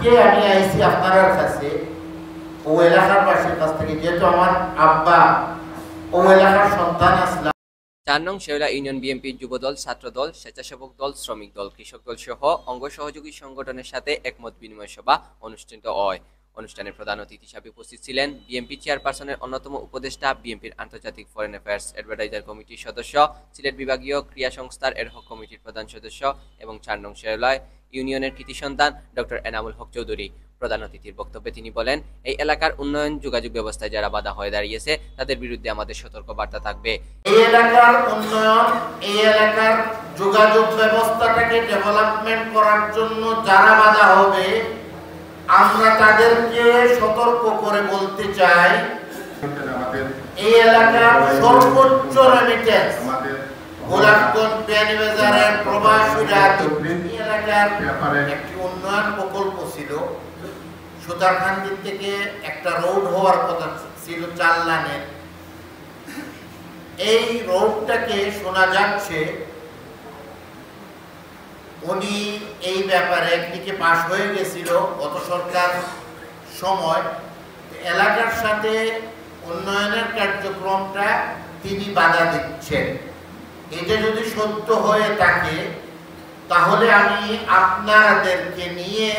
আজকে আমি আইছি আপনার কাছে ও এলাকার বাসীর কাছ থেকে, যেহেতু আমার আব্বা ও এলাকার সন্তান আসলাম। ৪ নং শেওলা ইউনিয়ন বিএনপির যুবদল, ছাত্রদল, স্বেচ্ছাসেবক দল, শ্রমিক দল, কৃষক দল সহ অঙ্গ সহযোগী সংগঠনের সাথে একমত বিনিময় সভা অনুষ্ঠিত হয়। অনুষ্ঠানের প্রধান অতিথি হিসেবে উপস্থিত ছিলেন বিএনপি চেয়ারপারসনের অন্যতম উপদেষ্টা, বিএনপির আন্তর্জাতিক ফরেন অ্যাফেয়ার্স অ্যাডভাইজার কমিটির সদস্য, সিলেট বিভাগীয় ক্রিয়া সংস্থার এডহক কমিটির প্রধান সদস্য এবং ৪ নং শেওলা ইউনিয়নের কৃতি সন্তান ডক্টর এনামুল হক চৌধুরী। প্রধান অতিথির বক্তব্যে তিনি বলেন, এই এলাকার উন্নয়ন যোগাযোগ ব্যবস্থায় যারা বাধা হয়ে দাঁড়িয়েছে তাদের বিরুদ্ধে আমাদের সতর্ক বার্তা থাকবে। এই এলাকার উন্নয়ন, এই এলাকার যোগাযোগ ব্যবস্থাটাকে ডেভেলপমেন্ট করার জন্য যারা বাধা হবে, আমরা তাদেরকে সতর্ক করে বলতে চাই, এই এলাকার সর্বোচ্চ রেমিটেন্স গোলাপগঞ্জ বিয়ানীবাজারের প্রবাসীরা এই এলাকার একটি উন্নয়ন প্রকল্প ছিল। সুতারকান্দি থেকে একটা রোড হওয়ার কথা ছিল ৪ লাইনের। এই রোডটাকে শোনা যাচ্ছে উনি এই ব্যাপারে একদিকে পাশ হয়ে গেছিল গত সরকার সময়, এলাকার সাথে উন্নয়নের কার্যক্রমটা তিনি বাধা দিচ্ছেন। এটা যদি সত্য হয়ে থাকে তাহলে আমি আপনাদেরকে নিয়ে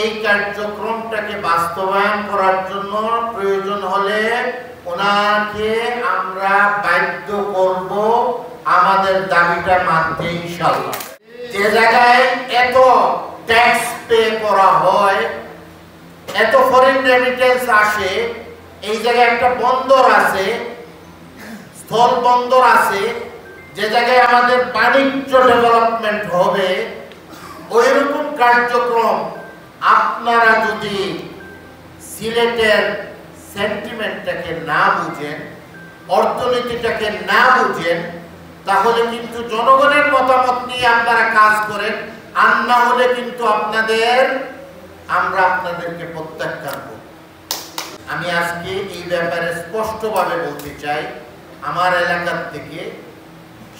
এই কার্যক্রমটাকে বাস্তবায়ন করার জন্য প্রয়োজন হলে ওনাকে আমরা বাধ্য করব আমাদের দাবিটা মানতে ইনশাআল্লাহ। যে জায়গায় এত ট্যাক্স পে করা হয়, এত ফরেন রেমিটেন্স আসে, এই জায়গায় একটা বন্দর আছে, স্থল বন্দর আছে, যে জায়গায় আমাদের বাণিজ্য ডেভেলপমেন্ট হবে, ওইরকম কার্যক্রম আপনারা যদি সিলেটের সেন্টিমেন্টটাকে না বুঝেন, অর্থনীতিটাকে না বুঝেন, তাহলে কিন্তু জনগণের মতামত নিয়ে আপনারা কাজ করেন, আর না হলে কিন্তু আমরা আপনাদেরকে প্রত্যাখ্যান করব। আমি আজকে এই ব্যাপারে স্পষ্টভাবে বলতে চাই, আমার এলাকার থেকে,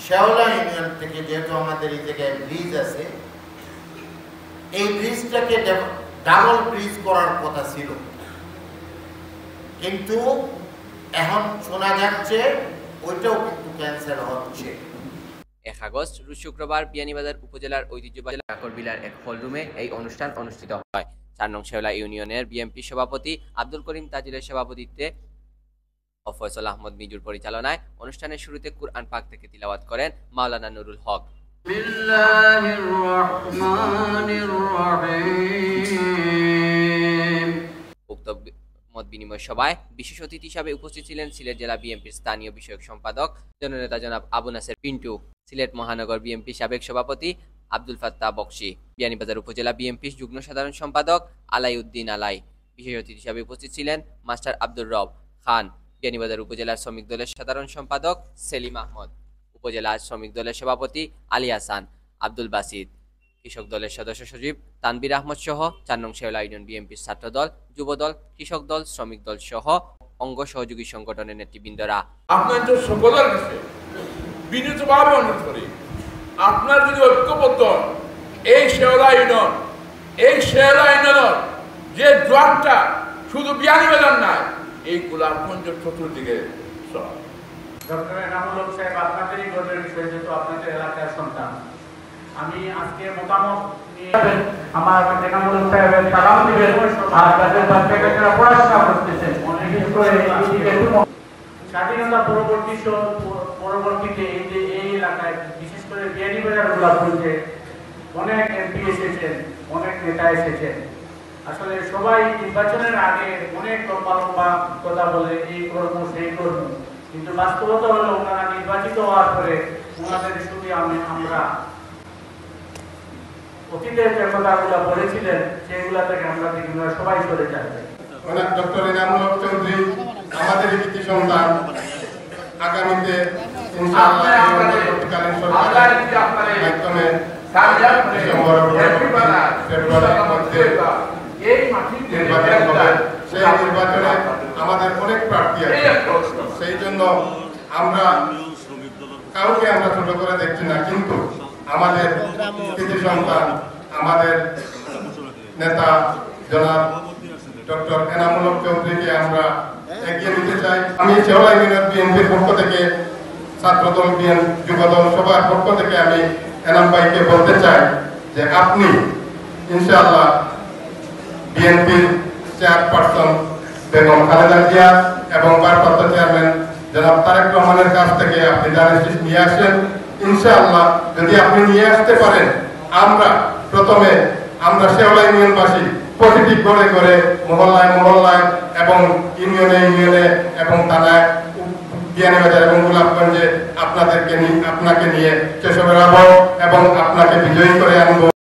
শেওলা ইউনিয়ন থেকে, যেহেতু আমাদের এই জায়গায় ব্রিজ আছে, এই ব্রিজটাকে ডাবল ব্রিজ করার কথা ছিল, কিন্তু এখন শোনা যাচ্ছে ওইটাও কিন্তু ক্যান্সেল হচ্ছে। ১ আগস্ট রোজ শুক্রবার বিয়ানীবাজার উপজেলার ঐতিহ্যবাহী কাকরবিলার এক হলরুমে এই অনুষ্ঠান অনুষ্ঠিত হয়। ৪ নং শেওলা ইউনিয়নের বিএনপি সভাপতি আব্দুল করিম তাজিরের সভাপতিত্বে ও ফয়সাল আহমদ মিজুর পরিচালনায় অনুষ্ঠানের শুরুতে কুরআন পাক থেকে তিলাওয়াত করেন মাওলানা নুরুল হক। উক্ত মত বিনিময় সভায় বিশেষ অতিথি হিসাবে উপস্থিত ছিলেন সিলেট জেলা বিএনপির স্থানীয় বিষয়ক সম্পাদক জননেতা জনাব আবু নাসের পিন্টু, সিলেট মহানগর বিএনপি সাবেক সভাপতি আব্দুল ফাত্তাহ বকশী, বিয়ানীবাজার উপজেলা বিএনপি যুগ্ম সাধারণ সম্পাদক আলাইউদ্দিন আলাই। বিশেষ অতিথি হিসাবে উপস্থিত ছিলেন মাস্টার আব্দুর রব খান, বিয়ানীবাজার উপজেলার শ্রমিক দলের সাধারণ সম্পাদক সেলিম আহমদ, উপজেলা শ্রমিক দলের সভাপতি আলী হাসান, আব্দুল বাসিদ, কৃষক দলের সদস্য সচিব তানবির আহমদ সহ ৪ নং শেওলা ইউনিয়ন বিএনপির ছাত্রদল, যুবদল, কৃষক দল, শ্রমিক দল সহ অঙ্গ সহযোগী সংগঠনের নেতৃবৃন্দরা। আপনাদের সকলের কাছে বিনীতভাবে অনুরোধ করি, আপনার যদি ঐক্যবদ্ধ এই শেওলা ইউনিয়নের যে জোয়ারটা শুধু বিয়ানীবাজার নয়, এই গোলাপগঞ্জ চতুর্দিকে ডক্টর এনামুল হক সাহেব, আপনাদেরই গর্বের বিষয়, যেহেতু আপনাদের এলাকার সন্তান। আমি আজকে মতামত নিয়ে আমার এনামুল হক সাহেবের সালাম দিবেন, আর তাদের বাচ্চাকাচ্চারা পড়াশোনা করতেছেন, বিশেষ করে স্বাধীনতা পরবর্তীতে এই এলাকায়, বিশেষ করে বিয়ানীবাজার গোলাপগঞ্জে অনেক এমপি এসেছেন, অনেক নেতা এসেছেন। আসলে সবাই নির্বাচনের আগে অনেক লম্বা কথা বলে, এই করবো সেই করবো, কিন্তু বাস্তবতা হলো ওনারা নির্বাচিত হওয়ার পরে ওনাদের শুধু আমরা অতীতের যে কথাগুলো বলেছিলেন সেগুলা থেকে আমরা সবাই সরে যাবে। ডক্টর এনামুল হক চৌধুরী আমাদের কৃতি সন্তান, আগামীতে সেই নির্বাচনে আমাদের অনেক প্রার্থী আছে, সেই জন্য আমরা কাউকে আমরা ছোট করে দেখছি না, কিন্তু আমাদের কৃতি সন্তান, আমাদের নেতা জনাব ডক্টর এনামুল হক চৌধুরীকে আমরা এগিয়ে নিতে চাই। আমি শেওড়া ইউনিয়ন বিএনপির পক্ষ থেকে, ছাত্রদল, যুবদল সবার পক্ষ থেকে আমি এনাম ভাইকে বলতে চাই যে আপনি ইনশাআল্লাহ বিএনপির চেয়ারপারসন বেগম খালেদা জিয়া এবং ভারপ্রাপ্ত চেয়ারম্যান জনাব তারেক রহমানের কাছ থেকে আপনি ডায়ালিসিস নিয়ে আসেন। ইনশাআল্লাহ যদি আপনি নিয়ে আসতে পারেন, প্রথমে আমরা শেওড়া ইউনিয়নবাসী প্রতিটি ঘরে ঘরে, মহল্লায় মহল্লায় এবং ইউনিয়নে এবং থানায়, বিয়ানীবাজার এবং গোলাপগঞ্জে আপনাকে নিয়ে চেষ্টা করব এবং আপনাকে বিজয়ী করে আনবো।